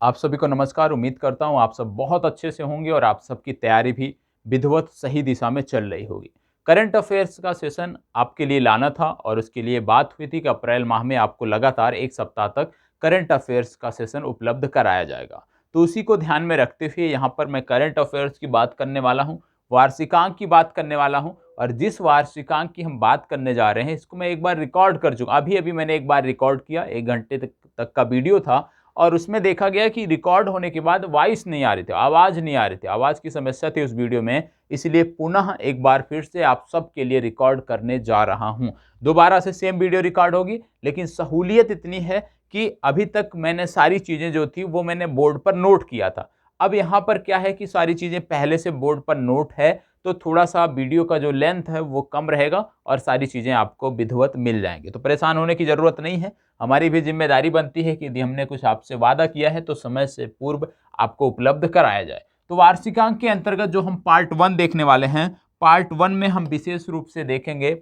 आप सभी को नमस्कार। उम्मीद करता हूँ आप सब बहुत अच्छे से होंगे और आप सबकी तैयारी भी विधिवत सही दिशा में चल रही होगी। करंट अफेयर्स का सेशन आपके लिए लाना था और उसके लिए बात हुई थी कि अप्रैल माह में आपको लगातार एक सप्ताह तक करंट अफेयर्स का सेशन उपलब्ध कराया जाएगा। तो उसी को ध्यान में रखते हुए यहाँ पर मैं करंट अफेयर्स की बात करने वाला हूँ, वार्षिकांक की बात करने वाला हूँ। और जिस वार्षिकांक की हम बात करने जा रहे हैं इसको मैं एक बार रिकॉर्ड कर चुका, अभी अभी मैंने एक बार रिकॉर्ड किया, 1 घंटे तक का वीडियो था। और उसमें देखा गया कि रिकॉर्ड होने के बाद वॉइस नहीं आ रही थी, आवाज़ नहीं आ रही थी, आवाज़ की समस्या थी उस वीडियो में। इसलिए पुनः एक बार फिर से आप सबके लिए रिकॉर्ड करने जा रहा हूं। दोबारा से सेम वीडियो रिकॉर्ड होगी, लेकिन सहूलियत इतनी है कि अभी तक मैंने सारी चीज़ें जो थी वो मैंने बोर्ड पर नोट किया था। अब यहाँ पर क्या है कि सारी चीज़ें पहले से बोर्ड पर नोट है, तो थोड़ा सा वीडियो का जो लेंथ है वो कम रहेगा और सारी चीज़ें आपको विधिवत मिल जाएंगी। तो परेशान होने की ज़रूरत नहीं है। हमारी भी जिम्मेदारी बनती है कि यदि हमने कुछ आपसे वादा किया है तो समय से पूर्व आपको उपलब्ध कराया जाए। तो वार्षिकांक के अंतर्गत जो हम पार्ट 1 देखने वाले हैं, पार्ट 1 में हम विशेष रूप से देखेंगे,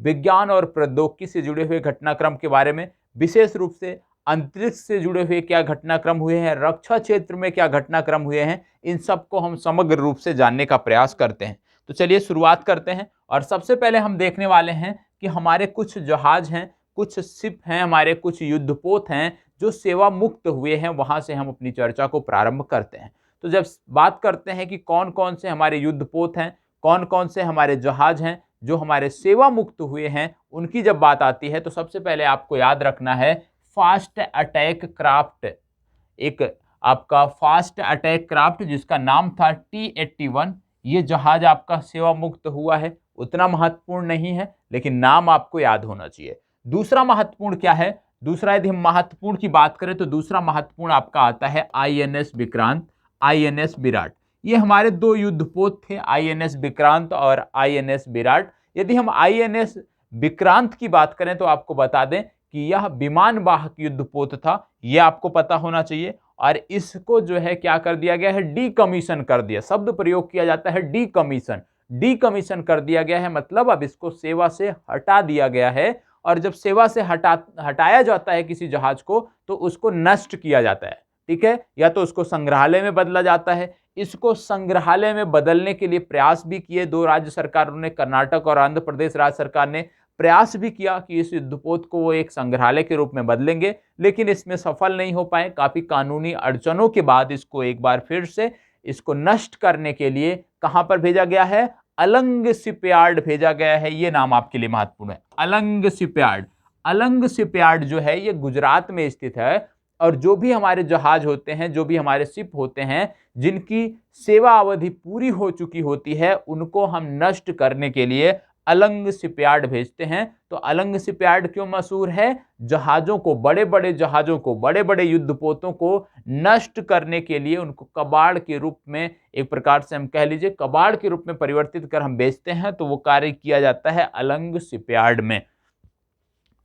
विज्ञान और प्रौद्योगिकी से जुड़े हुए घटनाक्रम के बारे में, विशेष रूप से अंतरिक्ष से जुड़े हुए क्या घटनाक्रम हुए हैं, रक्षा क्षेत्र में क्या घटनाक्रम हुए हैं, इन सबको हम समग्र रूप से जानने का प्रयास करते हैं। तो चलिए शुरुआत करते हैं। और सबसे पहले हम देखने वाले हैं कि हमारे कुछ जहाज हैं, कुछ शिप हैं, हमारे कुछ युद्धपोत हैं जो सेवा मुक्त हुए हैं। वहां से हम अपनी चर्चा को प्रारंभ करते हैं। तो जब बात करते हैं कि कौन कौन से हमारे युद्धपोत हैं, कौन कौन से हमारे जहाज हैं जो हमारे सेवा मुक्त हुए हैं, उनकी जब बात आती है तो सबसे पहले आपको याद रखना है फास्ट अटैक क्राफ्ट। एक आपका फास्ट अटैक क्राफ्ट जिसका नाम था T-81, ये जहाज आपका सेवा मुक्त हुआ है। उतना महत्वपूर्ण नहीं है, लेकिन नाम आपको याद होना चाहिए। दूसरा महत्वपूर्ण क्या है? दूसरा यदि हम महत्वपूर्ण की बात करें तो दूसरा महत्वपूर्ण आपका आता है INS विक्रांत, INS विराट। ये हमारे दो युद्धपोत थे, INS विक्रांत और INS विराट। यदि हम INS विक्रांत की बात करें तो आपको बता दें कि यह विमान वाहक युद्धपोत था, यह आपको पता होना चाहिए। और इसको जो है क्या कर दिया गया है, डीकमीशन कर दिया। शब्द प्रयोग किया जाता है डीकमीशन, डीकमीशन कर दिया गया है, मतलब अब इसको सेवा से हटा दिया गया है। और जब सेवा से हटाया जाता है किसी जहाज को तो उसको नष्ट किया जाता है, ठीक है, या तो उसको संग्रहालय में बदला जाता है। इसको संग्रहालय में बदलने के लिए प्रयास भी किए दो राज्य सरकारों ने, कर्नाटक और आंध्र प्रदेश राज्य सरकार ने प्रयास भी किया कि इस युद्धपोत को वो एक संग्रहालय के रूप में बदलेंगे, लेकिन इसमें सफल नहीं हो पाए। काफी कानूनी अड़चनों के बाद इसको एक बार फिर से इसको नष्ट करने के लिए कहां पर भेजा गया है, अलंग शिपयार्ड भेजा गया है। ये नाम आपके लिए महत्वपूर्ण है, अलंग शिपयार्ड। अलंग शिपयार्ड जो है ये गुजरात में स्थित है। और जो भी हमारे जहाज होते हैं, जो भी हमारे शिप होते हैं जिनकी सेवा अवधि पूरी हो चुकी होती है, उनको हम नष्ट करने के लिए अलंग शिपयार्ड भेजते हैं। तो अलंग शिपयार्ड क्यों मशहूर है? जहाजों को, बड़े बड़े जहाजों को, बड़े बड़े युद्धपोतों को नष्ट करने के लिए उनको कबाड़ के रूप में, एक प्रकार से हम कह लीजिए कबाड़ के रूप में परिवर्तित कर हम बेचते हैं। तो वो कार्य किया जाता है अलंग शिपयार्ड में।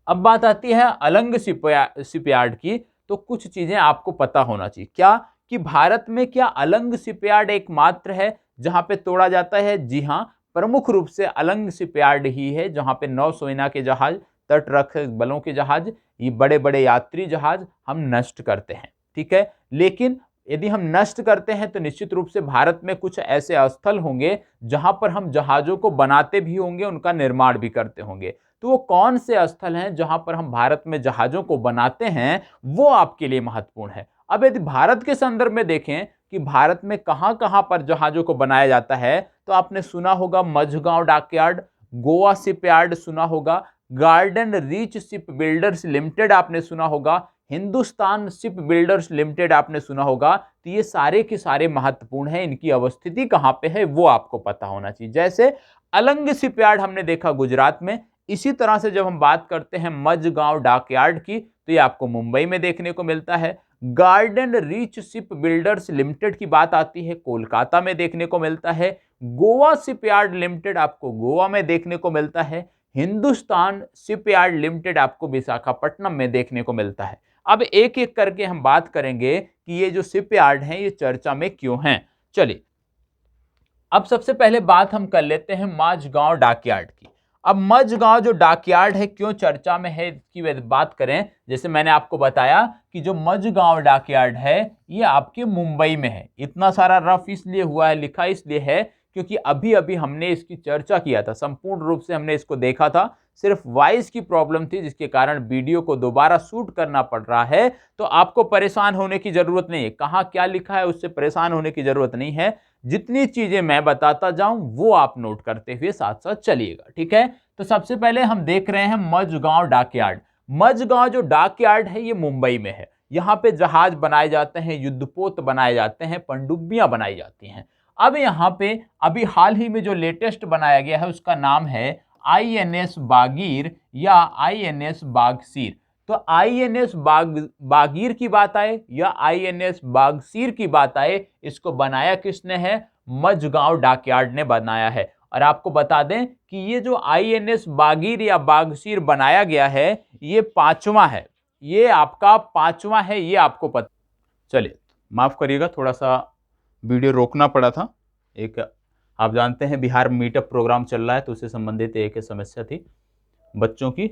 अब बात आती है अलंग शिपयार्ड की, तो कुछ चीजें आपको पता होना चाहिए। क्या? कि भारत में क्या अलंग शिपयार्ड एकमात्र है जहां पे तोड़ा जाता है? जी हां, प्रमुख रूप से अलंग शिपयार्ड ही है जहां पे नौसेना के जहाज, तटरक्षक बलों के जहाज, ये बड़े बड़े यात्री जहाज हम नष्ट करते हैं, ठीक है। लेकिन यदि हम नष्ट करते हैं तो निश्चित रूप से भारत में कुछ ऐसे स्थल होंगे जहां पर हम जहाजों को बनाते भी होंगे, उनका निर्माण भी करते होंगे। तो वो कौन से स्थल हैं जहां पर हम भारत में जहाजों को बनाते हैं, वो आपके लिए महत्वपूर्ण है। अब यदि भारत के संदर्भ में देखें कि भारत में कहां कहां पर जहाजों को बनाया जाता है, तो आपने सुना होगा मझगांव डॉकयार्ड, गोवा शिपयार्ड सुना होगा, garden Reach Shipbuilders limited आपने सुना होगा, हिंदुस्तान शिप बिल्डर्स लिमिटेड आपने सुना होगा। तो ये सारे के सारे महत्वपूर्ण हैं, इनकी अवस्थिति कहां पे है वो आपको पता होना चाहिए। जैसे अलंग शिपयार्ड हमने देखा गुजरात में, इसी तरह से जब हम बात करते हैं मझगांव डॉकयार्ड की तो ये आपको मुंबई में देखने को मिलता है। Garden Reach Shipbuilders Limited की बात आती है, कोलकाता में देखने को मिलता है। गोवा शिपयार्ड लिमिटेड आपको गोवा में देखने को मिलता है। हिंदुस्तान शिपयार्ड लिमिटेड आपको विशाखापट्टनम में देखने को मिलता है। अब एक एक करके हम बात करेंगे कि ये जो शिपयार्ड हैं ये चर्चा में क्यों हैं। चलिए, अब सबसे पहले बात हम कर लेते हैं माझगांव डॉकयार्ड की। अब मझगांव जो डॉकयार्ड है क्यों चर्चा में है इसकी बात करें, जैसे मैंने आपको बताया कि जो मझगांव डॉकयार्ड है ये आपके मुंबई में है। इतना सारा रफ इसलिए हुआ है, लिखा इसलिए है क्योंकि अभी अभी हमने इसकी चर्चा किया था, संपूर्ण रूप से हमने इसको देखा था। सिर्फ वॉइस की प्रॉब्लम थी जिसके कारण वीडियो को दोबारा शूट करना पड़ रहा है। तो आपको परेशान होने की जरूरत नहीं है, कहाँ क्या लिखा है उससे परेशान होने की जरूरत नहीं है। जितनी चीजें मैं बताता जाऊं वो आप नोट करते हुए साथ साथ चलिएगा, ठीक है। तो सबसे पहले हम देख रहे हैं मझगांव डॉकयार्ड। मझगांव जो डॉकयार्ड है ये मुंबई में है। यहाँ पे जहाज बनाए जाते हैं, युद्धपोत बनाए जाते हैं, पनडुब्बियां बनाई जाती हैं। अब यहाँ पे अभी हाल ही में जो लेटेस्ट बनाया गया है उसका नाम है INS बागीर या INS बागसीर। तो INS बागीर की बात आए या INS बागसीर की बात आए, इसको बनाया किसने है? मझगांव डॉकयार्ड ने बनाया है। और आपको बता दें कि ये जो INS बागीर या बागसीर बनाया गया है ये 5वां है, ये आपका 5वां है, ये आपको पता। चलिए माफ करिएगा, थोड़ा सा वीडियो रोकना पड़ा था। एक आप जानते हैं बिहार मीटअप प्रोग्राम चल रहा है तो उससे संबंधित एक समस्या थी बच्चों की,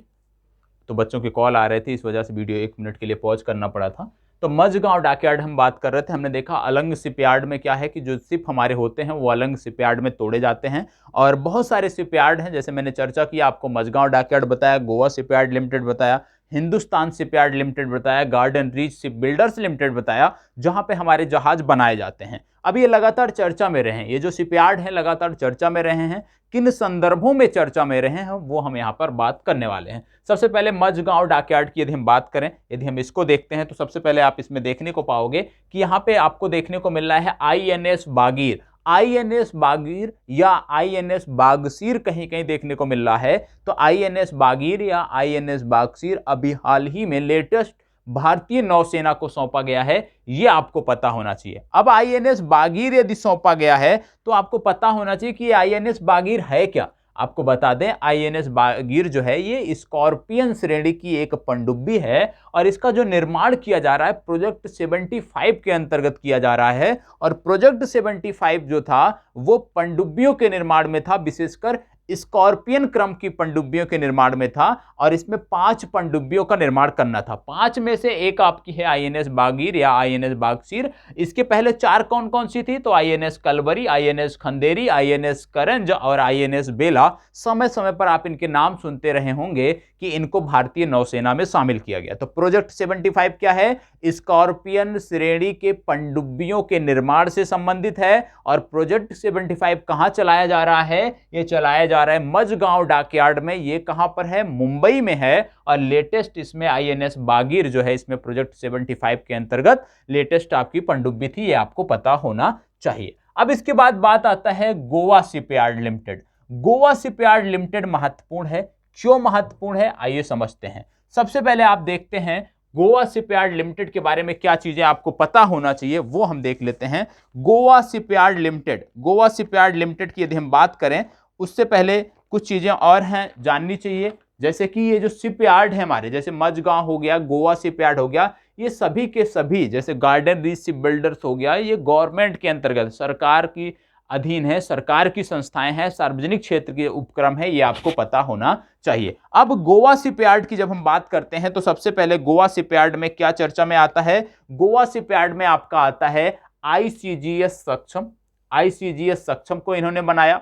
तो बच्चों की कॉल आ रहे थे, इस वजह से वीडियो 1 मिनट के लिए पॉज करना पड़ा था। तो मझगांव डॉकयार्ड हम बात कर रहे थे। हमने देखा अलंग शिपयार्ड में क्या है कि जो शिप हमारे होते हैं वो अलंग शिपयार्ड में तोड़े जाते हैं। और बहुत सारे शिपयार्ड हैं, जैसे मैंने चर्चा की, आपको मझगांव डॉकयार्ड बताया, गोवा शिपयार्ड लिमिटेड बताया, हिंदुस्तान शिपयार्ड लिमिटेड बताया, garden Reach Shipbuilders limited बताया, जहां पे हमारे जहाज बनाए जाते हैं। अब ये लगातार चर्चा में रहे हैं, ये जो शिपयार्ड हैं लगातार चर्चा में रहे हैं। किन संदर्भों में चर्चा में रहे हैं वो हम यहाँ पर बात करने वाले हैं। सबसे पहले मझगांव डॉकयार्ड की यदि हम बात करें, यदि हम इसको देखते हैं तो सबसे पहले आप इसमें देखने को पाओगे कि यहाँ पे आपको देखने को मिल रहा है INS बागीर। INS बागीर या INS बागसीर कहीं कहीं देखने को मिल रहा है। तो INS बागीर या INS बागसीर अभी हाल ही में लेटेस्ट भारतीय नौसेना को सौंपा गया है, ये आपको पता होना चाहिए। अब INS बागीर यदि सौंपा गया है तो आपको पता होना चाहिए कि INS बागीर है क्या। आपको बता दें INS बागीर जो है ये स्कॉर्पियन श्रेणी की एक पनडुब्बी है और इसका जो निर्माण किया जा रहा है प्रोजेक्ट 75 के अंतर्गत किया जा रहा है। और प्रोजेक्ट 75 जो था वो पनडुब्बियों के निर्माण में था, विशेषकर स्कॉर्पियन क्रम की पनडुब्बियों के निर्माण में था। और इसमें 5 पनडुब्बियों का निर्माण करना था, 5 में से एक आपकी है INS बागीर या INS बागसीर। इसके पहले 4 कौन कौन सी थी? तो INS Kalvari, INS Khanderi, INS करंज और INS बेला। समय समय पर आप इनके नाम सुनते रहे होंगे कि इनको भारतीय नौसेना में शामिल किया गया। तो प्रोजेक्ट 75 क्या है? स्कॉर्पियन श्रेणी के पनडुब्बियों के निर्माण से संबंधित है। और प्रोजेक्ट 75 कहां चलाया जा रहा है? यह चलाया जा रहा है मझगांव डॉकयार्ड में। ये कहां पर है? मुंबई में है। और लेटेस्ट इसमें INS बागीर जो है इसमें प्रोजेक्ट 75 के अंतर्गत लेटेस्ट आपकी पनडुब्बी थी, ये आपको पता होना चाहिए। अब इसके बाद बात आता है Goa shipyard limited. Goa shipyard limited महत्वपूर्ण है। क्यों महत्वपूर्ण है आइए समझते हैं। सबसे पहले आप देखते हैं गोवा शिपयार्ड लिमिटेड के बारे में क्या चीजें आपको पता होना चाहिए वो हम देख लेते हैं। Goa shipyard limited, Goa shipyard limited की यदि हम बात करें उससे पहले कुछ चीजें और हैं जाननी चाहिए, जैसे कि ये जो शिपयार्ड है हमारे, जैसे मझगांव हो गया, गोवा शिपयार्ड हो गया, ये सभी के सभी, जैसे गार्डन रीच शिप बिल्डर्स हो गया, ये गवर्नमेंट के अंतर्गत सरकार की अधीन है, सरकार की संस्थाएं हैं, सार्वजनिक क्षेत्र के उपक्रम है, ये आपको पता होना चाहिए। अब गोवा शिपयार्ड की जब हम बात करते हैं तो सबसे पहले गोवा शिपयार्ड में क्या चर्चा में आता है? गोवा शिपयार्ड में आपका आता है ICGS सक्षम। ICGS सक्षम को इन्होंने बनाया,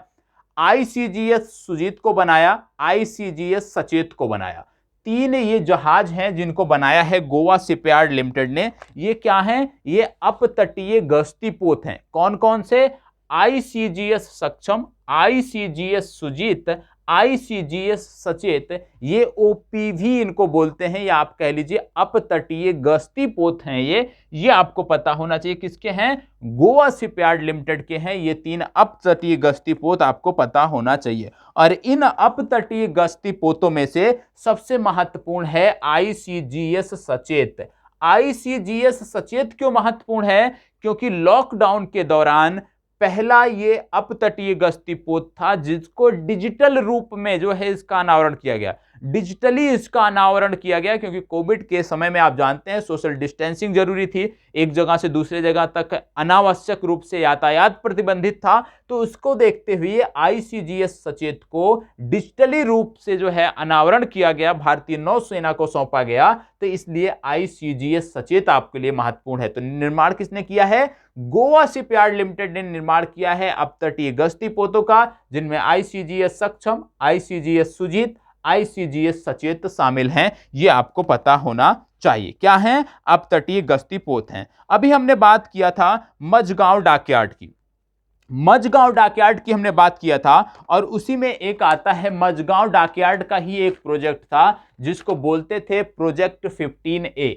ICGS सुजीत को बनाया, ICGS सचेत को बनाया। 3 ये जहाज हैं जिनको बनाया है गोवा शिपयार्ड लिमिटेड ने। ये क्या हैं? ये अपतटीय गश्ती पोत हैं। कौन कौन से? ICGS सक्षम, ICGS सुजीत, ICGS सचेत, ये OPV इनको बोलते हैं, या आप कह लीजिए अपतटीय गश्ती पोत हैं। ये आपको पता होना चाहिए किसके हैं? गोवा शिपयार्ड लिमिटेड के हैं। ये 3 अपतटीय गश्ती पोत आपको पता होना चाहिए। और इन अपतटीय गश्ती पोतों में से सबसे महत्वपूर्ण है ICGS सचेत। ICGS सचेत क्यों महत्वपूर्ण है? क्योंकि लॉकडाउन के दौरान पहला ये अपतटीय गश्ती पोत था जिसको डिजिटल रूप में जो है इसका अनावरण किया गया। डिजिटली इसका अनावरण किया गया, क्योंकि कोविड के समय में आप जानते हैं सोशल डिस्टेंसिंग जरूरी थी, एक जगह से दूसरे जगह तक अनावश्यक रूप से यातायात प्रतिबंधित था। तो उसको देखते हुए आईसीजीएस सचेत को डिजिटली रूप से जो है अनावरण किया गया, भारतीय नौसेना को सौंपा गया। तो इसलिए आईसीजीएस सचेत आपके लिए महत्वपूर्ण है। तो निर्माण किसने किया है? गोवा शिपयार्ड लिमिटेड ने निर्माण किया है अपतटीय गश्ती पोतों का, जिनमें आईसीजीएस सक्षम, आईसीजीएस सुजीत, आईसीजीएस सचेत शामिल हैं। ये आपको पता होना चाहिए। क्या है? अपतटीय गश्ती पोत हैं। अभी हमने बात किया था मझगांव डॉकयार्ड की, मझगांव डॉकयार्ड की हमने बात किया था, और उसी में एक आता है मझगांव डॉकयार्ड का ही एक प्रोजेक्ट था जिसको बोलते थे प्रोजेक्ट 15A।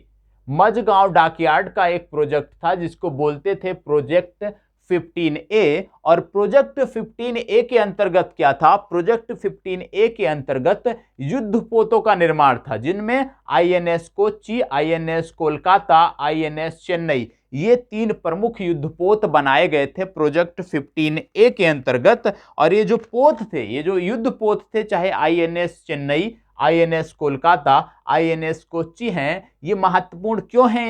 मझगांव डॉकयार्ड का एक प्रोजेक्ट था जिसको बोलते थे प्रोजेक्ट 15A। और प्रोजेक्ट 15A के अंतर्गत क्या था? प्रोजेक्ट 15A के अंतर्गत युद्धपोतों का निर्माण था, जिनमें INS Kochi, INS Kolkata, INS Chennai, ये 3 प्रमुख युद्धपोत बनाए गए थे प्रोजेक्ट 15A के अंतर्गत। और ये जो पोत थे, ये जो युद्धपोत थे, चाहे INS Chennai, INS Kolkata, INS Kochi हैं, ये महत्वपूर्ण क्यों हैं?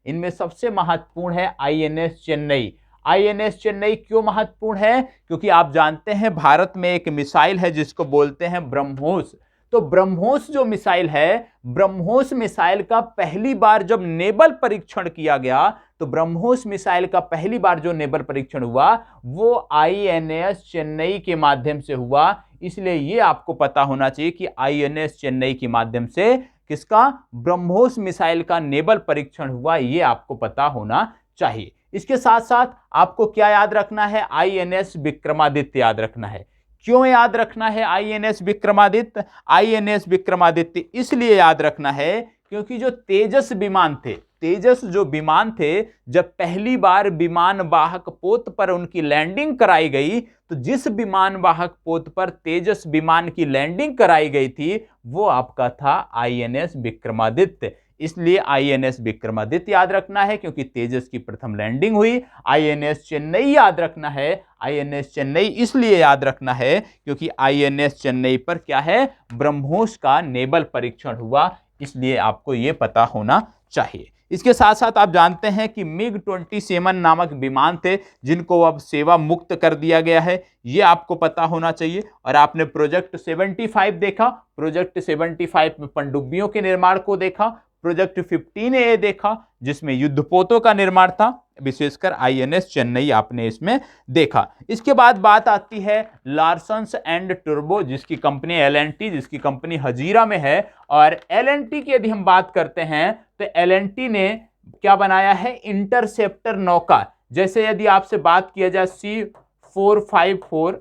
इनमें सबसे महत्वपूर्ण है आईएनएस चेन्नई। आईएनएस चेन्नई क्यों महत्वपूर्ण है? क्योंकि आप जानते हैं भारत में एक मिसाइल है जिसको बोलते हैं ब्रह्मोस। तो ब्रह्मोस जो मिसाइल है, ब्रह्मोस मिसाइल का पहली बार जब नेवल परीक्षण किया गया, तो ब्रह्मोस मिसाइल का पहली बार जो नेवल परीक्षण हुआ वो आईएनएस चेन्नई के माध्यम से हुआ। इसलिए ये आपको पता होना चाहिए कि आईएनएस चेन्नई के माध्यम से किसका? ब्रह्मोस मिसाइल का नेवल परीक्षण हुआ, ये आपको पता होना चाहिए। इसके साथ साथ आपको क्या याद रखना है? आईएनएस विक्रमादित्य याद रखना है। क्यों याद रखना है आईएनएस विक्रमादित्य? आईएनएस विक्रमादित्य इसलिए याद रखना है क्योंकि जो तेजस विमान थे, तेजस जो विमान थे, जब पहली बार विमान वाहक पोत पर उनकी लैंडिंग कराई गई, तो जिस विमान वाहक पोत पर तेजस विमान की लैंडिंग कराई गई थी वो आपका था आईएनएस विक्रमादित्य। इसलिए आईएनएस विक्रमादित्य याद रखना है क्योंकि तेजस की प्रथम लैंडिंग हुई। आईएनएस चेन्नई याद रखना है, आईएनएस चेन्नई इसलिए याद रखना है क्योंकि आईएनएस चेन्नई पर क्या है? ब्रह्मोस का नेवल परीक्षण हुआ, इसलिए आपको यह पता होना चाहिए। इसके साथ साथ आप जानते हैं कि मिग 27 नामक विमान थे जिनको अब सेवा मुक्त कर दिया गया है, ये आपको पता होना चाहिए। और आपने प्रोजेक्ट 75 देखा, प्रोजेक्ट 75 में पनडुब्बियों के निर्माण को देखा, प्रोजेक्ट 15A देखा जिसमें युद्धपोतों का निर्माण था, विशेषकर आईएनएस चेन्नई आपने इसमें देखा। इसके बाद बात आती है लार्सन्स एंड टुर्बो, जिसकी कंपनी एलएनटी, जिसकी कंपनी हजीरा में है। और एलएनटी की यदि हम बात करते हैं तो एलएनटी ने क्या बनाया है? इंटरसेप्टर नौका। जैसे यदि आपसे बात किया जाए C454,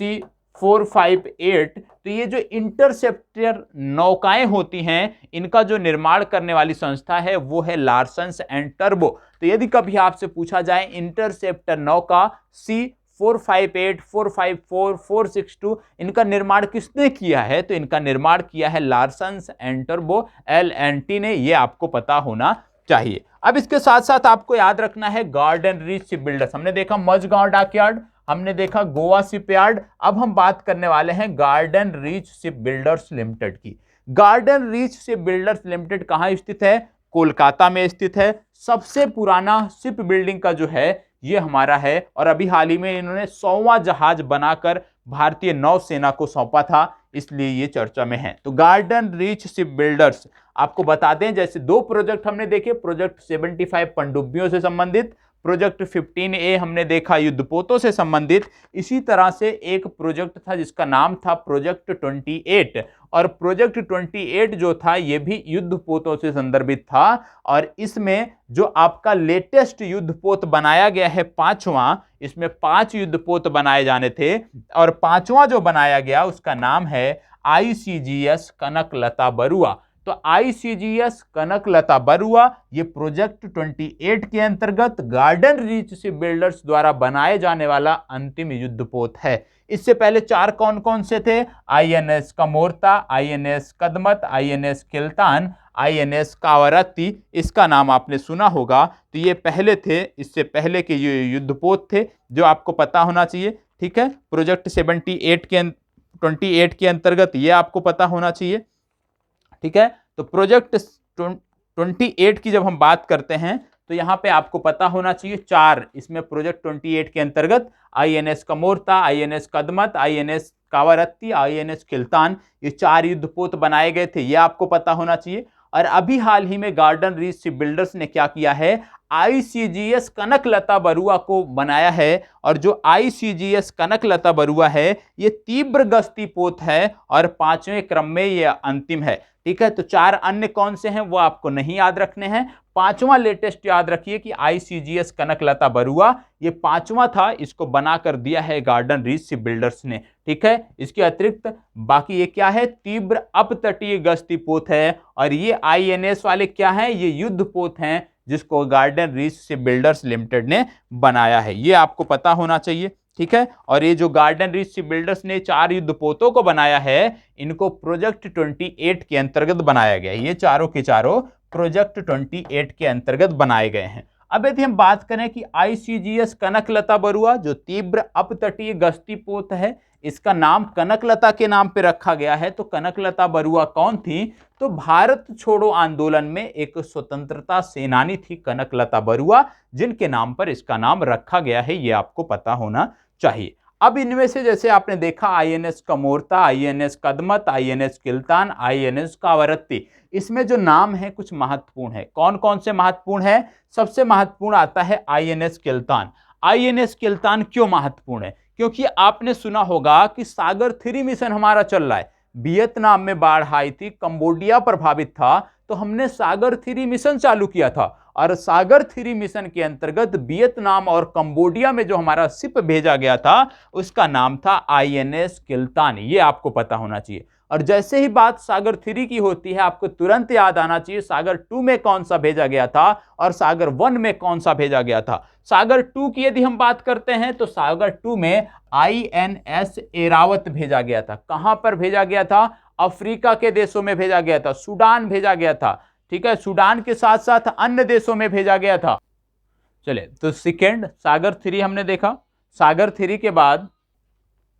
C458, तो ये जो इंटरसेप्टर नौकाएं होती हैं, इनका जो निर्माण करने वाली संस्था है वो है लार्सन्स एंड टर्बो। तो यदि कभी आपसे पूछा जाए इंटरसेप्टर नौका C458, 454, 462, इनका निर्माण किसने किया है? तो इनका निर्माण किया है लार्सन्स एंड टर्बो, LNT ने, ये आपको पता होना चाहिए। अब इसके साथ साथ आपको याद रखना है गार्डन रीच शिप बिल्डर्स। हमने देखा मझगांव डॉकयार्ड, हमने देखा गोवा शिपयार्ड, अब हम बात करने वाले हैं Garden Reach Shipbuilders Limited की। Garden Reach Shipbuilders Limited कहां स्थित है? कोलकाता में स्थित है। सबसे पुराना शिप बिल्डिंग का जो है ये हमारा है, और अभी हाल ही में इन्होंने 100वां जहाज बनाकर भारतीय नौसेना को सौंपा था, इसलिए ये चर्चा में है। तो गार्डन रीच शिप बिल्डर्स, आपको बता दें जैसे 2 प्रोजेक्ट हमने देखे, प्रोजेक्ट 75 पनडुब्बियों से संबंधित, प्रोजेक्ट 15A हमने देखा युद्धपोतों से संबंधित। इसी तरह से एक प्रोजेक्ट था जिसका नाम था प्रोजेक्ट 28, और प्रोजेक्ट 28 जो था ये भी युद्धपोतों से संदर्भित था। और इसमें जो आपका लेटेस्ट युद्धपोत बनाया गया है 5वां, इसमें 5 युद्धपोत बनाए जाने थे, और 5वां जो बनाया गया उसका नाम है आईसीजीएस कनकलता बरुआ। तो आईसीजीएस कनकलता बरुआ ये प्रोजेक्ट 28 के अंतर्गत गार्डन रीच शिप बिल्डर्स द्वारा बनाए जाने वाला अंतिम युद्धपोत है। इससे पहले 4 कौन कौन से थे? INS Kamorta, INS Kadmat, INS Kiltan, INS Kavaratti, इसका नाम आपने सुना होगा। तो ये पहले थे, इससे पहले के ये युद्धपोत थे जो आपको पता होना चाहिए। ठीक है, प्रोजेक्ट 78 28 के अंतर्गत, ये आपको पता होना चाहिए। ठीक है, तो प्रोजेक्ट 28 की जब हम बात करते हैं तो यहां पे आपको पता होना चाहिए चार, इसमें प्रोजेक्ट 28 के अंतर्गत INS Kamorta, INS Kadmat, INS Kavaratti, INS Kiltan, ये चार युद्धपोत बनाए गए थे, ये आपको पता होना चाहिए। और अभी हाल ही में गार्डन रीच शिप बिल्डर्स ने क्या किया है, आईसीजीएस कनकलता बरुआ को बनाया है। और जो आईसीजीएस कनकलता बरुआ है ये तीव्र गश्ती पोत है और 5वें क्रम में ये अंतिम है। ठीक है, तो चार अन्य कौन से हैं वो आपको नहीं याद रखने हैं, पांचवा लेटेस्ट याद रखिए कि आईसीजीएस कनकलता बरुआ ये पांचवा था, इसको बनाकर दिया है गार्डन रीच शिप बिल्डर्स ने। ठीक है, इसके अतिरिक्त बाकी ये क्या है, तीव्र अपतटीय गश्ती पोत है। और ये आईएनएस वाले क्या हैं, ये युद्ध पोत हैं जिसको garden Reach Shipbuilders limited ने बनाया है, ये आपको पता होना चाहिए। ठीक है, और ये जो गार्डन रीच शिप बिल्डर्स ने चार युद्धपोतों को बनाया है, इनको प्रोजेक्ट 28 के अंतर्गत बनाया गया है। ये चारों के चारों प्रोजेक्ट 28 के अंतर्गत बनाए गए हैं। अब यदि हम बात करें कि आईसीजीएस कनकलता बरुआ जो तीव्र अपतटीय गश्ती पोत है, इसका नाम कनकलता के नाम पे रखा गया है। तो कनकलता बरुआ कौन थी, तो भारत छोड़ो आंदोलन में एक स्वतंत्रता सेनानी थी कनकलता बरुआ, जिनके नाम पर इसका नाम रखा गया है, ये आपको पता होना चाहिए। अब इनमें से जैसे आपने देखा INS Kamorta, INS Kadmat, INS Kiltan, INS Kavaratti, इसमें जो नाम है कुछ महत्वपूर्ण है। कौन कौन से महत्वपूर्ण है, सबसे महत्वपूर्ण आता है आईएनएस किल्तान। आईएनएस किल्तान क्यों महत्वपूर्ण है, क्योंकि आपने सुना होगा कि सागर 3 मिशन हमारा चल रहा है, वियतनाम में बाढ़ आई थी, कंबोडिया प्रभावित था, तो हमने सागर 3 मिशन चालू किया था। और सागर 3 मिशन के अंतर्गत वियतनाम और कंबोडिया में जो हमारा शिप भेजा गया था उसका नाम था आईएनएस किल्तान, ये आपको पता होना चाहिए। और जैसे ही बात सागर 3 की होती है आपको तुरंत याद आना चाहिए सागर 2 में कौन सा भेजा गया था और सागर 1 में कौन सा भेजा गया था। सागर 2 की यदि हम बात करते हैं तो सागर 2 में आईएनएस एरावत भेजा गया था। कहां पर भेजा गया था, अफ्रीका के देशों में भेजा गया था, सूडान भेजा गया था। ठीक है, सूडान के साथ साथ अन्य देशों में भेजा गया था। चलिए, तो सेकेंड सागर 3 हमने देखा। सागर 3 के बाद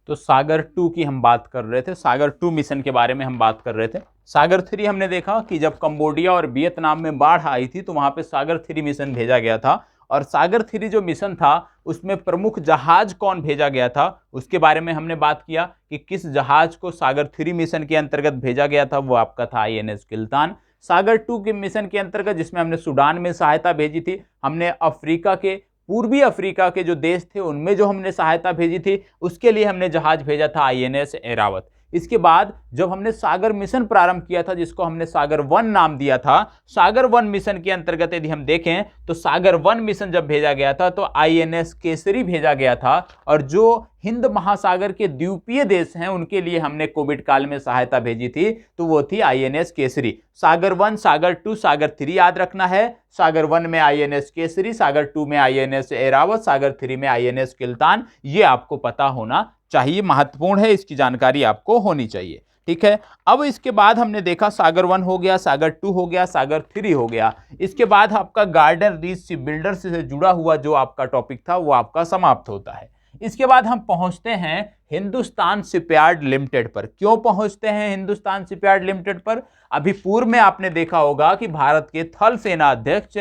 तो सागर 2 की हम बात कर रहे थे, सागर 2 मिशन के बारे में हम बात कर रहे थे। सागर 3 हमने देखा कि जब कंबोडिया और वियतनाम में बाढ़ आई थी तो वहां पे सागर 3 मिशन भेजा गया था। और सागर 3 जो मिशन था उसमें प्रमुख जहाज कौन भेजा गया था उसके बारे में हमने बात किया कि किस जहाज को सागर 3 मिशन के अंतर्गत भेजा गया था, वो आपका था आईएनएस किल्तान। सागर 2 के मिशन के अंतर्गत जिसमें हमने सूडान में सहायता भेजी थी, हमने अफ्रीका के, पूर्वी अफ्रीका के जो देश थे उनमें जो हमने सहायता भेजी थी उसके लिए हमने जहाज भेजा था आईएनएस एरावत। इसके बाद जब हमने सागर मिशन प्रारंभ किया था जिसको हमने सागर 1 नाम दिया था, सागर 1 मिशन के अंतर्गत यदि हम देखें तो सागर 1 मिशन जब भेजा गया था तो आईएनएस केसरी भेजा गया था। और जो हिंद महासागर के द्वीपीय देश हैं उनके लिए हमने कोविड काल में सहायता भेजी थी तो वो थी आईएनएस केसरी। सागर 1, सागर 2, सागर 3 याद रखना है। सागर 1 में आईएनएस केसरी, सागर 2 में आईएनएस एरावत, सागर 3 में आईएनएस किल्तान, ये आपको पता होना चाहिए, महत्वपूर्ण है, इसकी जानकारी आपको होनी चाहिए। ठीक है, अब इसके बाद हमने देखा सागर 1 हो गया, सागर 2 हो गया, सागर 3 हो गया। इसके बाद आपका गार्डन रीच शिप बिल्डर्स से जुड़ा हुआ जो आपका टॉपिक था वो आपका समाप्त होता है। इसके बाद हम पहुंचते हैं हिंदुस्तान शिपयार्ड लिमिटेड पर। क्यों पहुंचते हैं हिंदुस्तान शिपयार्ड लिमिटेड पर, अभी पूर्व में आपने देखा होगा कि भारत के थल सेना अध्यक्ष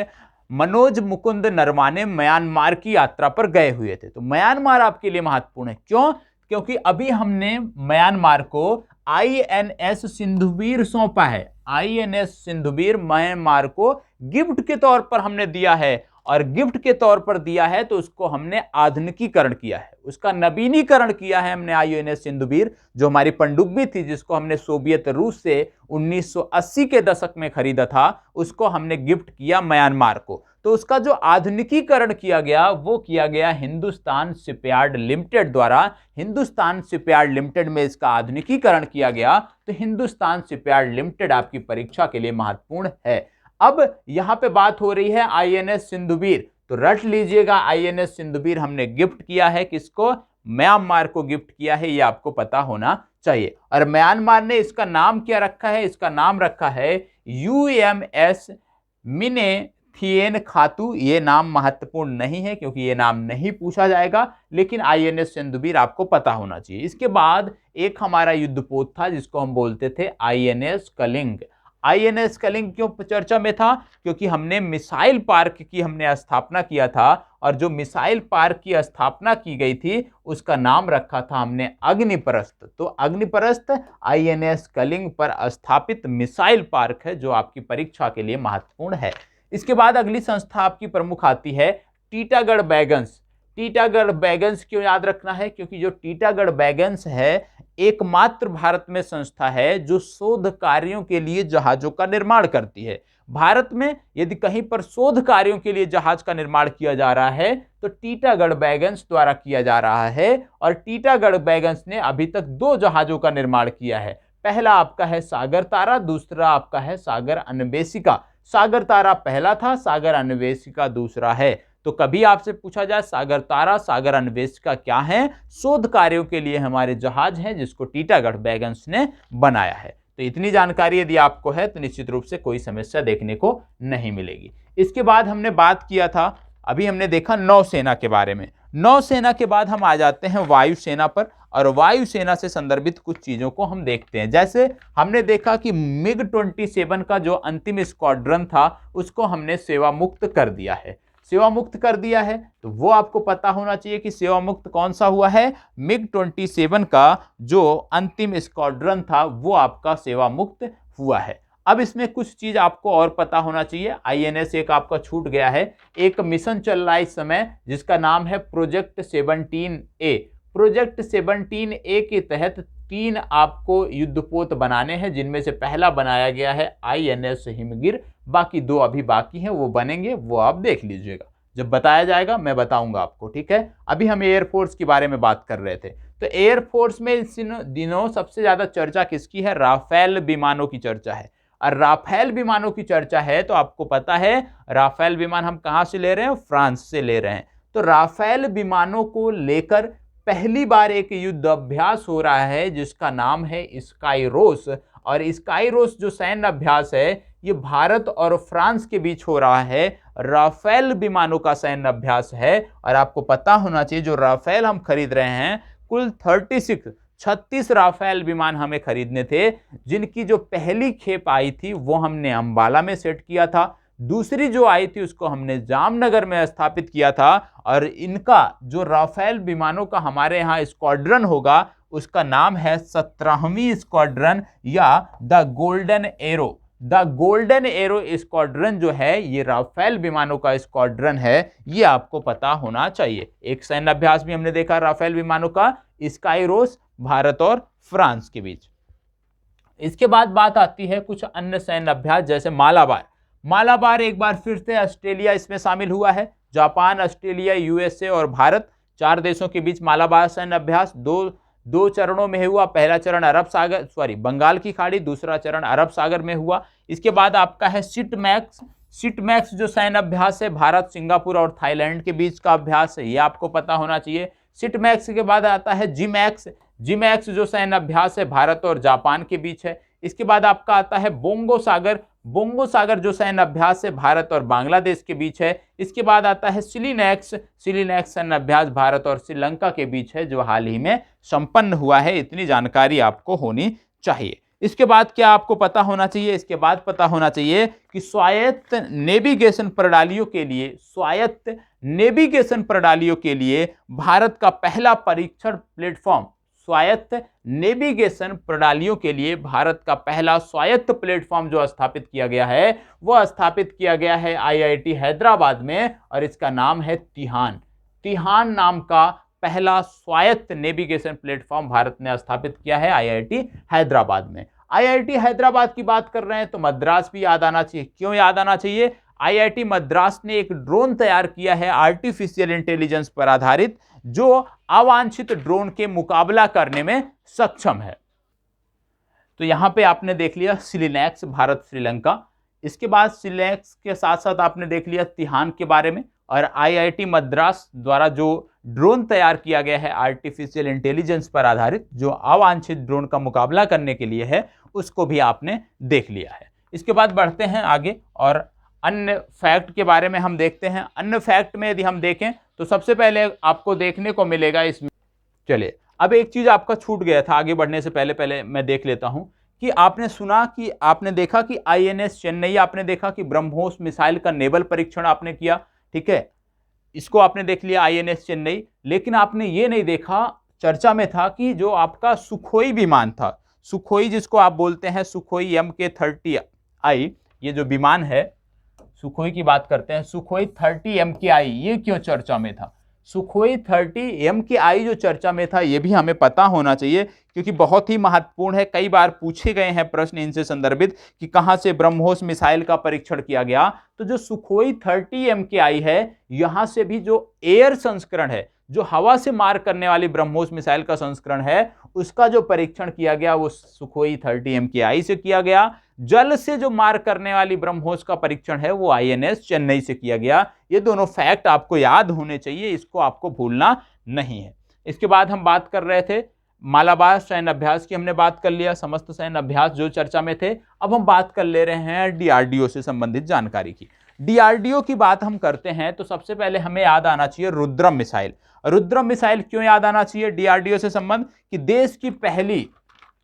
मनोज मुकुंद नरवाने म्यांमार की यात्रा पर गए हुए थे। तो म्यांमार आपके लिए महत्वपूर्ण है, क्यों, क्योंकि अभी हमने म्यांमार को आईएनएस सिंधुवीर सौंपा है। आईएनएस सिंधुवीर म्यांमार को गिफ्ट के तौर पर हमने दिया है, और गिफ्ट के तौर पर दिया है तो उसको हमने आधुनिकीकरण किया है, उसका नवीनीकरण किया है हमने। आईएनएस सिंधुवीर जो हमारी पनडुब्बी थी जिसको हमने सोवियत रूस से 1980 के दशक में खरीदा था, उसको हमने गिफ्ट किया म्यांमार को। तो उसका जो आधुनिकीकरण किया गया वो किया गया हिंदुस्तान शिपयार्ड लिमिटेड द्वारा। हिंदुस्तान शिपयार्ड लिमिटेड में इसका आधुनिकीकरण किया गया। तो हिंदुस्तान शिपयार्ड लिमिटेड आपकी परीक्षा के लिए महत्वपूर्ण है। अब यहां पे बात हो रही है आईएनएस सिंधुवीर, तो रट लीजिएगा आईएनएस सिंधुवीर हमने गिफ्ट किया है, किसको, म्यांमार को गिफ्ट किया है, ये आपको पता होना चाहिए। और म्यांमार ने इसका नाम क्या रखा है, इसका नाम रखा है यूएमएस मिने फिएन खातू, ये नाम महत्वपूर्ण नहीं है क्योंकि ये नाम नहीं पूछा जाएगा, लेकिन आईएनएस चंदुबीर आपको पता होना चाहिए। इसके बाद एक हमारा युद्धपोत था जिसको हम बोलते थे आईएनएस कलिंग। आईएनएस कलिंग क्यों चर्चा में था? क्योंकि हमने मिसाइल पार्क की हमने स्थापना किया था, और जो मिसाइल पार्क की स्थापना की गई थी उसका नाम रखा था हमने अग्निपरस्त। तो अग्निपरस्त आईएनएस कलिंग पर स्थापित मिसाइल पार्क है जो आपकी परीक्षा के लिए महत्वपूर्ण है। इसके बाद अगली संस्था आपकी प्रमुख आती है टीटागढ़ बैगन्स। टीटागढ़ बैगन्स क्यों याद रखना है? क्योंकि जो टीटागढ़ बैगन्स है एकमात्र भारत में संस्था है जो शोध कार्यों के लिए जहाजों का निर्माण करती है। भारत में यदि कहीं पर शोध कार्यों के लिए जहाज का निर्माण किया जा रहा है तो टीटागढ़ बैगन्स द्वारा किया जा रहा है, और टीटागढ़ बैगन्स ने अभी तक 2 जहाजों का निर्माण किया है। पहला आपका है सागर तारा, दूसरा आपका है सागर अन्वेषिका। सागर तारा पहला था, सागर अन्वेषिका दूसरा है। तो कभी आपसे पूछा जाए सागर तारा, सागर अन्वेषिका क्या है? शोध कार्यों के लिए हमारे जहाज हैं जिसको टीटागढ़ बैगन्स ने बनाया है। तो इतनी जानकारी यदि आपको है तो निश्चित रूप से कोई समस्या देखने को नहीं मिलेगी। इसके बाद हमने बात किया था, अभी हमने देखा नौसेना के बारे में। नौसेना के बाद हम आ जाते हैं वायुसेना पर, और वायुसेना से संदर्भित कुछ चीजों को हम देखते हैं। जैसे हमने देखा कि मिग 27 का जो अंतिम स्क्वाड्रन था उसको हमने सेवा मुक्त कर दिया है। सेवा मुक्त कर दिया है तो वो आपको पता होना चाहिए कि सेवा मुक्त कौन सा हुआ है। मिग 27 का जो अंतिम स्क्वाड्रन था वो आपका सेवा मुक्त हुआ है। अब इसमें कुछ चीज आपको और पता होना चाहिए। आईएनएस एक आपका छूट गया है, एक मिशन चल रहा है इस समय जिसका नाम है प्रोजेक्ट 17A। प्रोजेक्ट 17A के तहत 3 आपको युद्धपोत बनाने हैं, जिनमें से पहला बनाया गया है आईएनएस हिमगिर, बाकी 2 अभी बाकी हैं, वो बनेंगे, वो आप देख लीजिएगा, जब बताया जाएगा मैं बताऊंगा आपको, ठीक है। अभी हम एयरफोर्स के बारे में बात कर रहे थे, तो एयरफोर्स में इन दिनों सबसे ज्यादा चर्चा किसकी है? राफेल विमानों की चर्चा है। और राफेल विमानों की चर्चा है तो आपको पता है राफेल विमान हम कहां से ले रहे हैं? फ्रांस से ले रहे हैं। तो राफेल विमानों को लेकर पहली बार एक युद्ध अभ्यास हो रहा है जिसका नाम है स्काईरोस। और स्काईरोस जो सैन्य अभ्यास है ये भारत और फ्रांस के बीच हो रहा है, राफेल विमानों का सैन्य अभ्यास है। और आपको पता होना चाहिए जो राफेल हम खरीद रहे हैं कुल 36 राफेल विमान हमें खरीदने थे, जिनकी जो पहली खेप आई थी वो हमने अंबाला में सेट किया था, दूसरी जो आई थी उसको हमने जामनगर में स्थापित किया था, और इनका जो राफेल विमानों का हमारे यहाँ स्क्वाड्रन होगा उसका नाम है 17वीं स्क्वाड्रन या the golden arrow. The golden arrow squadron जो है ये राफेल विमानों का स्क्वाड्रन है, ये आपको पता होना चाहिए। एक सैन्य अभ्यास भी हमने देखा राफेल विमानों का, स्काईरोस, भारत और फ्रांस के बीच। इसके बाद बात आती है कुछ अन्य सैन्य अभ्यास जैसे मालाबार। मालाबार एक बार फिर से ऑस्ट्रेलिया इसमें शामिल हुआ है। जापान, ऑस्ट्रेलिया, यूएसए और भारत 4 देशों के बीच मालाबार सैन्य अभ्यास दो चरणों में हुआ। पहला चरण बंगाल की खाड़ी, दूसरा चरण अरब सागर में हुआ। इसके बाद आपका है सिटमैक्स जो सैन्य अभ्यास है, भारत, सिंगापुर और थाईलैंड के बीच का अभ्यास है, ये आपको पता होना चाहिए। सिटमैक्स के बाद आता है जिमैक्स जो सैन्य अभ्यास है भारत और जापान के बीच है। इसके बाद आपका आता है बोंगो सागर जो सैन्य अभ्यास है भारत और बांग्लादेश के बीच है। इसके बाद आता है सिलिनैक्स सैन्य अभ्यास भारत और श्रीलंका के बीच है, जो हाल ही में संपन्न हुआ है। इतनी जानकारी आपको होनी चाहिए। इसके बाद क्या आपको पता होना चाहिए? इसके बाद पता होना चाहिए कि स्वायत्त नेविगेशन प्रणालियों के लिए भारत का पहला परीक्षण प्लेटफॉर्म, स्वायत्त नेविगेशन प्रणालियों के लिए भारत का पहला स्वायत्त प्लेटफॉर्म जो स्थापित किया गया है वह स्थापित किया गया है आईआईटी हैदराबाद में, और इसका नाम है तिहान नाम का पहला स्वायत्त नेविगेशन प्लेटफॉर्म भारत ने स्थापित किया है आईआईटी हैदराबाद में। आईआईटी हैदराबाद की बात कर रहे हैं तो मद्रास भी याद आना चाहिए। क्यों याद आना चाहिए? आईआईटी मद्रास ने एक ड्रोन तैयार किया है आर्टिफिशियल इंटेलिजेंस पर आधारित, जो अवांछित ड्रोन के मुकाबला करने में सक्षम है। तो यहां पे आपने देख लिया सिलिनैक्स, भारत श्रीलंका। इसके बाद सिलिनैक्स के साथ साथ आपने देख लिया तिहान के बारे में, और आईआईटी मद्रास द्वारा जो ड्रोन तैयार किया गया है आर्टिफिशियल इंटेलिजेंस पर आधारित, जो अवांछित ड्रोन का मुकाबला करने के लिए है, उसको भी आपने देख लिया है। इसके बाद बढ़ते हैं आगे और अन्य फैक्ट के बारे में हम देखते हैं। अन्य फैक्ट में यदि हम देखें तो सबसे पहले आपको देखने को मिलेगा इसमें, चलिए अब एक चीज आपका छूट गया था, आगे बढ़ने से पहले पहले मैं देख लेता हूं कि आपने देखा कि आईएनएस चेन्नई, आपने देखा कि ब्रह्मोस मिसाइल का नेवल परीक्षण आपने किया, ठीक है, इसको आपने देख लिया आईएनएस चेन्नई। लेकिन आपने ये नहीं देखा, चर्चा में था कि जो आपका सुखोई विमान था, सुखोई जिसको आप बोलते हैं सुखोई MK-30I, ये जो विमान है सुखोई की बात करते हैं, सुखोई 30 MKI, ये क्यों चर्चा में था? सुखोई 30 MKI जो चर्चा में था, ये भी हमें पता होना चाहिए क्योंकि बहुत ही महत्वपूर्ण है। कई बार पूछे गए हैं प्रश्न इनसे संदर्भित कि कहां से ब्रह्मोस मिसाइल का परीक्षण किया गया। तो जो सुखोई 30 MKI है, यहां से भी जो एयर संस्करण है, जो हवा से मार करने वाली ब्रह्मोस मिसाइल का संस्करण है, उसका जो परीक्षण किया गया वो सुखोई 30 MKI से किया गया। जल से जो मार करने वाली ब्रह्मोस का परीक्षण है वो आईएनएस चेन्नई से किया गया। ये दोनों फैक्ट आपको याद होने चाहिए, इसको आपको भूलना नहीं है। इसके बाद हम बात कर रहे थे मालाबार सैन्य अभ्यास की, हमने बात कर लिया, समस्त सैन्य अभ्यास जो चर्चा में थे। अब हम बात कर ले रहे हैं डीआरडीओ से संबंधित जानकारी की। डीआरडीओ की बात हम करते हैं तो सबसे पहले हमें याद आना चाहिए रुद्रम मिसाइल। रुद्रम मिसाइल क्यों याद आना चाहिए डीआरडीओ से संबंध? कि देश की पहली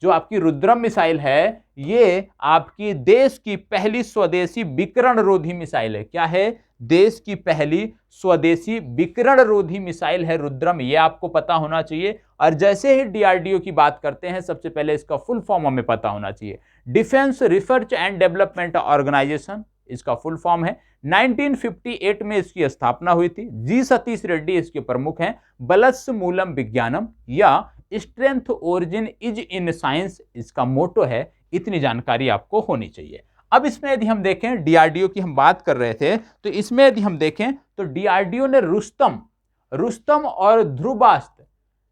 जो आपकी रुद्रम मिसाइल है, ये आपकी देश की पहली स्वदेशी विकिरण रोधी मिसाइल है। क्या है? देश की पहली स्वदेशी विकिरण रोधी मिसाइल है रुद्रम, ये आपको पता होना चाहिए। और जैसे ही डीआरडीओ की बात करते हैं, सबसे पहले इसका फुल फॉर्म हमें पता होना चाहिए। Defence research and development organisation इसका फुल फॉर्म है। 1958 में इसकी स्थापना हुई थी। जी सतीश रेड्डी इसके प्रमुख हैं। बलस्य मूलम विज्ञानम या strength origin is in science इसका मोटो है। इतनी जानकारी आपको होनी चाहिए। अब इसमें यदि हम देखें, डीआरडीओ की हम बात कर रहे थे, तो इसमें यदि हम देखें तो डीआरडीओ ने रुस्तम और ध्रुवास्त्र,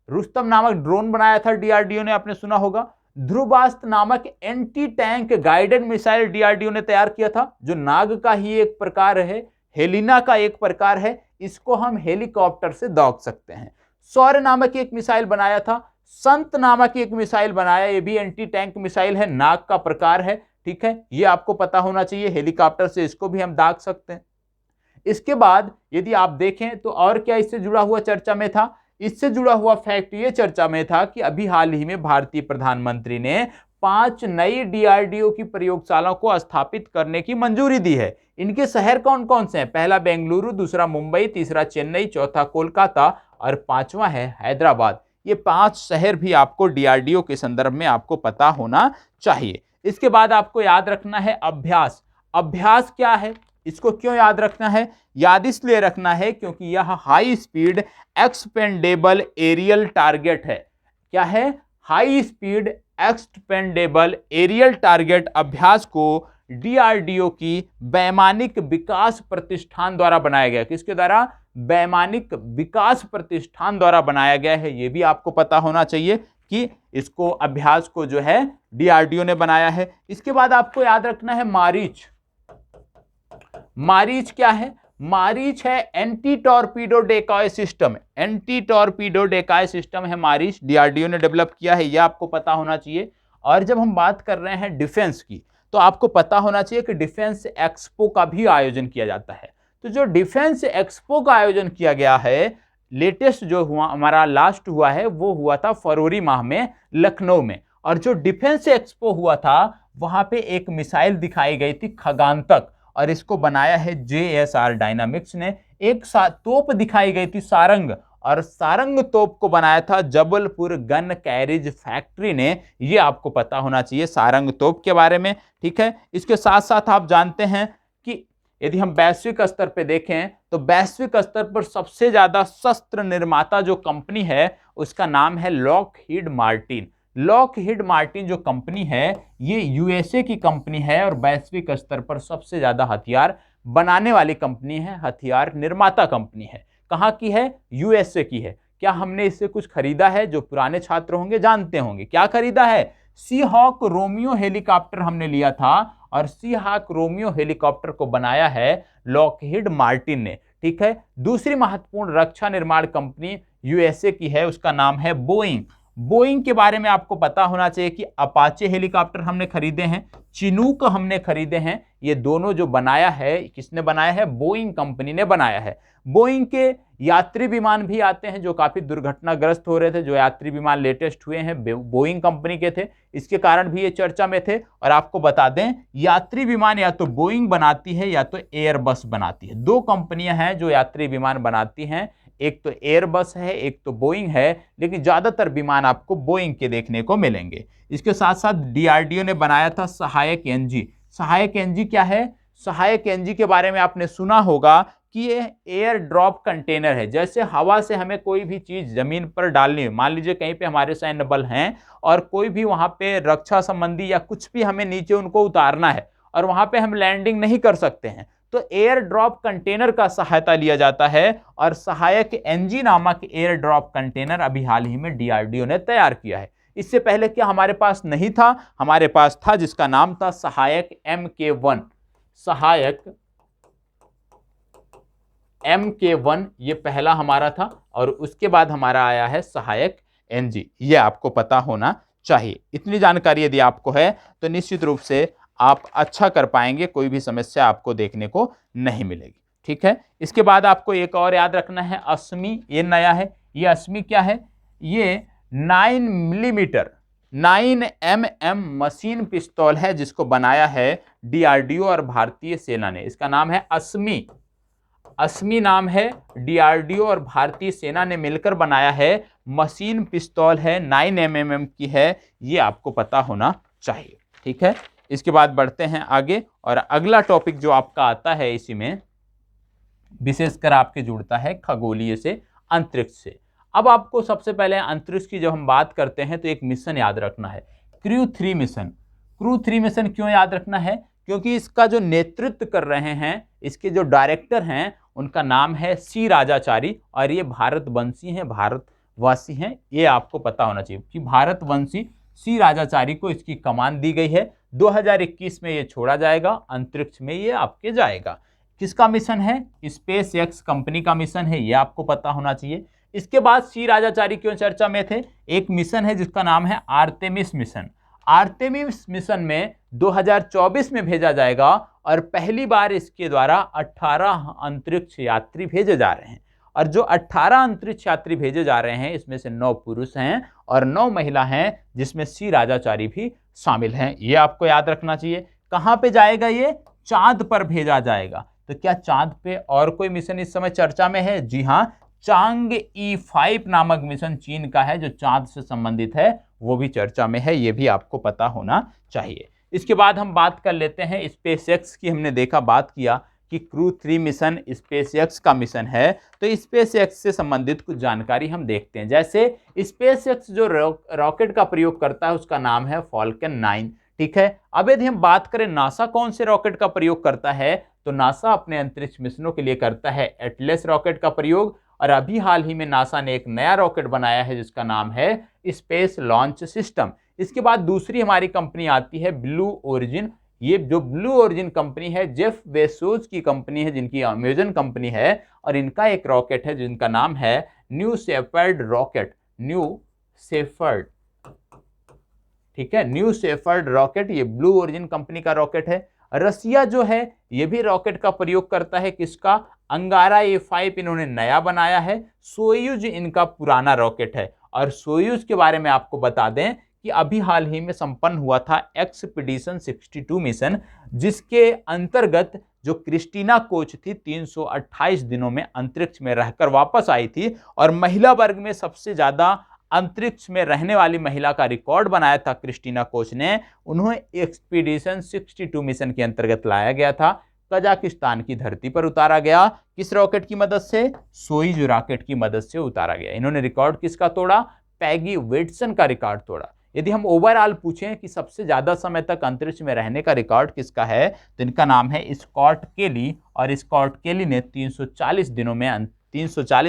रुस्तम नामक ड्रोन बनाया था डीआरडीओ ने, आपने सुना होगा। ध्रुवास्त्र नामक anti tank guided missile DRDO ने तैयार किया था, जो नाग का ही एक प्रकार है, हेलिना का एक प्रकार है। इसको हम हेलीकॉप्टर से दौड़ सकते हैं। सौर्य नामक एक मिसाइल बनाया था। संत नामक एक मिसाइल बनाया, ये भी एंटी टैंक मिसाइल है, नाग का प्रकार है, ठीक है, ये आपको पता होना चाहिए। हेलीकॉप्टर से इसको भी हम दाग सकते हैं। इसके बाद यदि आप देखें तो और क्या इससे जुड़ा हुआ चर्चा में था? इससे जुड़ा हुआ फैक्ट ये चर्चा में था कि अभी हाल ही में भारतीय प्रधानमंत्री ने 5 नई डीआरडीओ की प्रयोगशालाओं को स्थापित करने की मंजूरी दी है। इनके शहर कौन कौन से हैं? पहला बेंगलुरु, दूसरा मुंबई, तीसरा चेन्नई, चौथा कोलकाता और पांचवा है हैदराबाद। ये 5 शहर भी आपको डीआरडीओ के संदर्भ में आपको पता होना चाहिए। इसके बाद आपको याद रखना है अभ्यास। अभ्यास क्या है? इसको क्यों याद रखना है? याद इसलिए रखना है क्योंकि यह high speed expendable aerial target है। क्या है? High speed expendable aerial target अभ्यास को डीआरडीओ की वैमानिक विकास प्रतिष्ठान द्वारा बनाया गया। किसके द्वारा? वैमानिक विकास प्रतिष्ठान द्वारा बनाया गया है। यह भी आपको पता होना चाहिए कि इसको अभ्यास को जो है डीआरडीओ ने बनाया है। इसके बाद आपको याद रखना है मारीच। मारीच क्या है? मारीच है anti torpedo decoy system. Anti torpedo decoy system है मारीच, डीआरडीओ ने डेवलप किया है, यह आपको पता होना चाहिए। और जब हम बात कर रहे हैं डिफेंस की, तो आपको पता होना चाहिए कि डिफेंस एक्सपो का भी आयोजन किया जाता है। तो जो डिफेंस एक्सपो का आयोजन किया गया है, लेटेस्ट जो हुआ हमारा लास्ट हुआ है, वो हुआ था फरवरी माह में लखनऊ में। और जो डिफेंस एक्सपो हुआ था, वहां पे एक मिसाइल दिखाई गई थी खगांतक, और इसको बनाया है जेएसआर डायनामिक्स ने। एक तोप दिखाई गई थी सारंग, और सारंग तोप को बनाया था जबलपुर गन कैरिज फैक्ट्री ने। ये आपको पता होना चाहिए सारंग तोप के बारे में, ठीक है। इसके साथ साथ आप जानते हैं कि यदि हम वैश्विक स्तर पर देखें तो वैश्विक स्तर पर सबसे ज्यादा शस्त्र निर्माता जो कंपनी है उसका नाम है लॉकहीड मार्टिन। लॉकहीड मार्टिन जो कंपनी है ये यूएसए की कंपनी है और वैश्विक स्तर पर सबसे ज्यादा हथियार बनाने वाली कंपनी है, हथियार निर्माता कंपनी है। कहाँ की है? यूएसए की है। क्या हमने इससे कुछ खरीदा है? जो पुराने छात्र होंगे जानते होंगे क्या खरीदा है। सी हॉक रोमियो हेलीकॉप्टर हमने लिया था, और सी हॉक रोमियो हेलीकॉप्टर को बनाया है लॉकहीड मार्टिन ने, ठीक है। दूसरी महत्वपूर्ण रक्षा निर्माण कंपनी यूएसए की है, उसका नाम है बोइंग, बोइंग के बारे में आपको पता होना चाहिए कि अपाचे हेलीकॉप्टर हमने खरीदे हैं, चिनूक हमने खरीदे हैं। ये दोनों जो बनाया है, किसने बनाया है? बोइंग कंपनी ने बनाया है। बोइंग के यात्री विमान भी आते हैं जो काफी दुर्घटनाग्रस्त हो रहे थे। जो यात्री विमान लेटेस्ट हुए हैं बोइंग कंपनी के थे, इसके कारण भी ये चर्चा में थे। और आपको बता दें, यात्री विमान या तो बोइंग बनाती है या तो एयरबस बनाती है। दो कंपनियां हैं जो यात्री विमान बनाती हैं, एक तो एयरबस है, एक तो बोइंग है, लेकिन ज्यादातर विमान आपको बोइंग के देखने को मिलेंगे। इसके साथ साथ डीआरडीओ ने बनाया था सहायक एनजी। सहायक एनजी क्या है? सहायक एनजी के बारे में आपने सुना होगा कि ये एयर ड्रॉप कंटेनर है। जैसे हवा से हमें कोई भी चीज जमीन पर डालनी है, मान लीजिए कहीं पे हमारे सैन्य बल हैं और कोई भी वहां पे रक्षा संबंधी या कुछ भी हमें नीचे उनको उतारना है और वहां पे हम लैंडिंग नहीं कर सकते हैं, तो एयर ड्रॉप कंटेनर का सहायता लिया जाता है। और सहायक एनजी नामक एयर ड्रॉप कंटेनर अभी हाल ही में डीआरडीओ ने तैयार किया है। इससे पहले क्या हमारे पास नहीं था? हमारे पास था, जिसका नाम था सहायक MK1। सहायक MK1 ये पहला हमारा था और उसके बाद हमारा आया है सहायक NG। ये आपको पता होना चाहिए। इतनी जानकारी यदि आपको है तो निश्चित रूप से आप अच्छा कर पाएंगे, कोई भी समस्या आपको देखने को नहीं मिलेगी। ठीक है, इसके बाद आपको एक और याद रखना है, अस्मी। ये नया है। ये अस्मी क्या है? ये 9 मिलीमीटर 9mm मशीन पिस्तौल है जिसको बनाया है डीआरडीओ और भारतीय सेना ने। इसका नाम है अस्मी। अस्मी नाम है, डीआरडीओ और भारतीय सेना ने मिलकर बनाया है। मशीन पिस्तौल है, 9mm की है। ये आपको पता होना चाहिए। ठीक है, इसके बाद बढ़ते हैं आगे और अगला टॉपिक जो आपका आता है, इसी में विशेषकर आपके जुड़ता है खगोलीय से, अंतरिक्ष से। अब आपको सबसे पहले अंतरिक्ष की जब हम बात करते हैं तो एक मिशन याद रखना है, क्रू 3 मिशन। क्रू 3 मिशन क्यों याद रखना है? क्योंकि इसका जो नेतृत्व कर रहे हैं, इसके जो डायरेक्टर हैं, उनका नाम है सी राजाचारी और ये भारतवंशी हैं, भारतवासी हैं। ये आपको पता होना चाहिए कि भारतवंशी सी राजाचारी को इसकी कमान दी गई है। 2021 में ये छोड़ा जाएगा, अंतरिक्ष में ये आपके जाएगा। किसका मिशन है? स्पेस एक्स कंपनी का मिशन है, ये आपको पता होना चाहिए। इसके बाद सी राजाचारी क्यों चर्चा में थे? एक मिशन है जिसका नाम है आर्तेमिस मिशन। आर्तेमिस मिशन में 2024 में भेजा जाएगा और पहली बार इसके द्वारा 18 अंतरिक्ष यात्री भेजे जा रहे हैं। और जो 18 अंतरिक्ष यात्री भेजे जा रहे हैं, इसमें से 9 पुरुष हैं और 9 महिला हैं, जिसमें सी राजाचारी भी शामिल हैं। ये आपको याद रखना चाहिए। कहां पे जाएगा ये? चांद पर भेजा जाएगा। तो क्या चांद पे और कोई मिशन इस समय चर्चा में है? जी हां, चांगई 5 नामक मिशन चीन का है जो चांद से संबंधित है, वो भी चर्चा में है। ये भी आपको पता होना चाहिए। इसके बाद हम बात कर लेते हैं स्पेस एक्स की। हमने देखा, बात किया कि क्रू 3 मिशन स्पेस एक्स का मिशन है, तो स्पेस एक्स से संबंधित कुछ जानकारी हम देखते हैं। जैसे स्पेस एक्स जो रॉकेट का प्रयोग करता है उसका नाम है फॉल्कन 9। ठीक है, अब यदि हम बात करें नासा कौन से रॉकेट का प्रयोग करता है, तो नासा अपने अंतरिक्ष मिशनों के लिए करता है एटलस रॉकेट का प्रयोग। और अभी हाल ही में नासा ने एक नया रॉकेट बनाया है जिसका नाम है स्पेस लॉन्च सिस्टम। इसके बाद दूसरी हमारी कंपनी आती है ब्लू ओरिजिन। ये जो ब्लू ओरिजिन कंपनी है, जेफ बेजोस की कंपनी है, जिनकी अमेजन कंपनी है, और इनका एक रॉकेट है जिनका नाम है new shepherd rocket. New shepherd, ठीक है, न्यू शेफर्ड रॉकेट, ये ब्लू ओरिजिन कंपनी का रॉकेट है। रसिया जो है ये भी रॉकेट का प्रयोग करता है। किसका? अंगारा A5 इन्होंने नया बनाया है। सोयूज इनका पुराना रॉकेट है। और सोयूज के बारे में आपको बता दें कि अभी हाल ही में संपन्न हुआ था एक्सपीडिशन 62 मिशन, जिसके अंतर्गत जो क्रिस्टीना कोच थी 328 दिनों में अंतरिक्ष में रहकर वापस आई थी और महिला वर्ग में सबसे ज्यादा अंतरिक्ष में रहने वाली महिला का रिकॉर्ड बनाया था क्रिस्टीना कोच ने। उन्हें एक्सपीडिशन 62 मिशन के अंतर्गत लाया गया था, कजाकिस्तान की धरती पर उतारा गया। किस रॉकेट की मदद से? सोयूज रॉकेट की मदद से उतारा गया। इन्होंने रिकॉर्ड किसका तोड़ा? पैगी विल्सन का रिकॉर्ड तोड़ा। यदि हम ओवरऑल पूछें कि सबसे ज्यादा समय तक अंतरिक्ष में रहने का रिकॉर्ड किसका है, तो इनका नाम है स्कॉट केली। और स्कॉट केली ने 340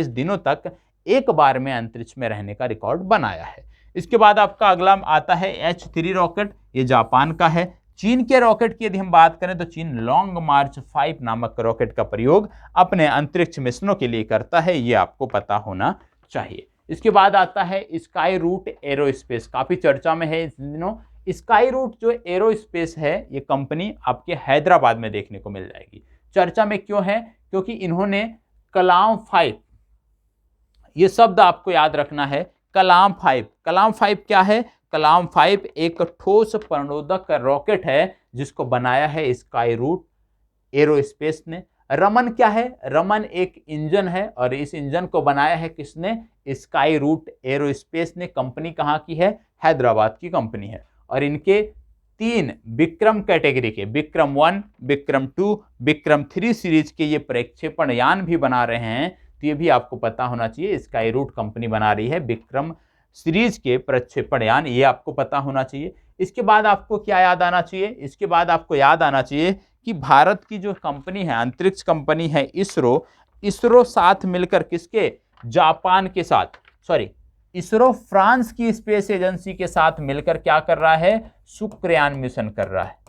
दिनों तक एक बार में अंतरिक्ष में रहने का रिकॉर्ड बनाया है। इसके बाद आपका अगला आता है H3 रॉकेट। ये जापान का है। चीन के रॉकेट की यदि हम बात करें तो चीन लॉन्ग मार्च 5 नामक रॉकेट का प्रयोग अपने अंतरिक्ष मिशनों के लिए करता है। ये आपको पता होना चाहिए। इसके बाद आता है स्काई रूट एरोस्पेस, काफी चर्चा में है इस दिनों। स्काई रूट जो एरोस्पेस है, ये कंपनी आपके हैदराबाद में देखने को मिल जाएगी। चर्चा में क्यों है? क्योंकि इन्होंने कलाम 5, ये शब्द आपको याद रखना है, कलाम 5। कलाम 5 क्या है? कलाम 5 एक ठोस प्रणोदक रॉकेट है जिसको बनाया है स्काई रूट एरोस्पेस ने। रमन क्या है? रमन एक इंजन है और इस इंजन को बनाया है किसने? स्काई रूट एरोस्पेस ने। कंपनी कहाँ की है? हैदराबाद की कंपनी है। और इनके 3 विक्रम कैटेगरी के, विक्रम 1, विक्रम 2, विक्रम 3 सीरीज के ये प्रक्षेपण यान भी बना रहे हैं। तो ये भी आपको पता होना चाहिए, स्काई रूट कंपनी बना रही है विक्रम सीरीज के प्रक्षेपण यान, ये आपको पता होना चाहिए। इसके बाद आपको क्या याद आना चाहिए? इसके बाद आपको याद आना चाहिए कि भारत की जो कंपनी है, अंतरिक्ष कंपनी है इसरो, इसरो साथ मिलकर किसके? जापान के साथ, सॉरी, इसरो फ्रांस की स्पेस एजेंसी के साथ मिलकर क्या कर रहा है? शुक्रयान मिशन कर रहा है।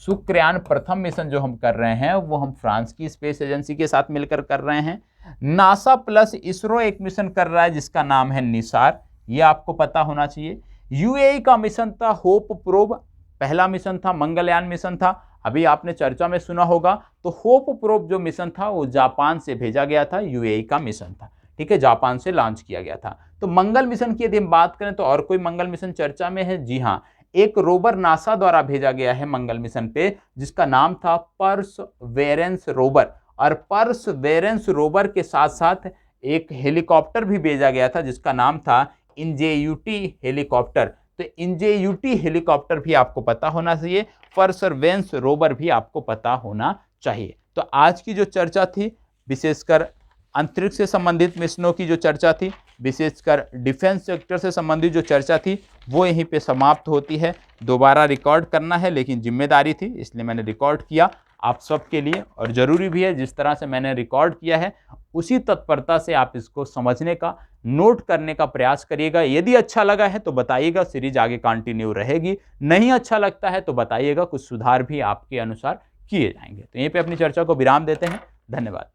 शुक्रयान प्रथम मिशन जो हम कर रहे हैं वो हम फ्रांस की स्पेस एजेंसी के साथ मिलकर कर रहे हैं। नासा प्लस इसरो एक मिशन कर रहा है जिसका नाम है निसार, ये आपको पता होना चाहिए। यूएई का मिशन था होप प्रोब, पहला मिशन था, मंगलयान मिशन था, अभी आपने चर्चा में सुना होगा। तो होप प्रोब जो मिशन था वो जापान से भेजा गया था, यूएई का मिशन था, ठीक है, जापान से लॉन्च किया गया था। तो मंगल मिशन की यदि हम बात करें तो और कोई मंगल मिशन चर्चा में है? जी हाँ, एक रोवर नासा द्वारा भेजा गया है मंगल मिशन पे जिसका नाम था परसवेरेंस रोवर। और परसवेरेंस रोवर के साथ साथ एक हेलीकॉप्टर भी भेजा गया था जिसका नाम था इंजेयूटी हेलीकॉप्टर। तो इंजेयूटी हेलीकॉप्टर भी आपको पता होना चाहिए, परसवेरेंस रोवर भी आपको पता होना चाहिए। तो आज की जो चर्चा थी, विशेषकर अंतरिक्ष से संबंधित मिशनों की जो चर्चा थी, विशेषकर डिफेंस सेक्टर से संबंधित जो चर्चा थी, वो यहीं पे समाप्त होती है। दोबारा रिकॉर्ड करना है लेकिन जिम्मेदारी थी इसलिए मैंने रिकॉर्ड किया आप सबके लिए, और ज़रूरी भी है जिस तरह से मैंने रिकॉर्ड किया है उसी तत्परता से आप इसको समझने का, नोट करने का प्रयास करिएगा। यदि अच्छा लगा है तो बताइएगा, सीरीज आगे कंटिन्यू रहेगी। नहीं अच्छा लगता है तो बताइएगा, कुछ सुधार भी आपके अनुसार किए जाएंगे। तो यहीं पे अपनी चर्चा को विराम देते हैं। धन्यवाद।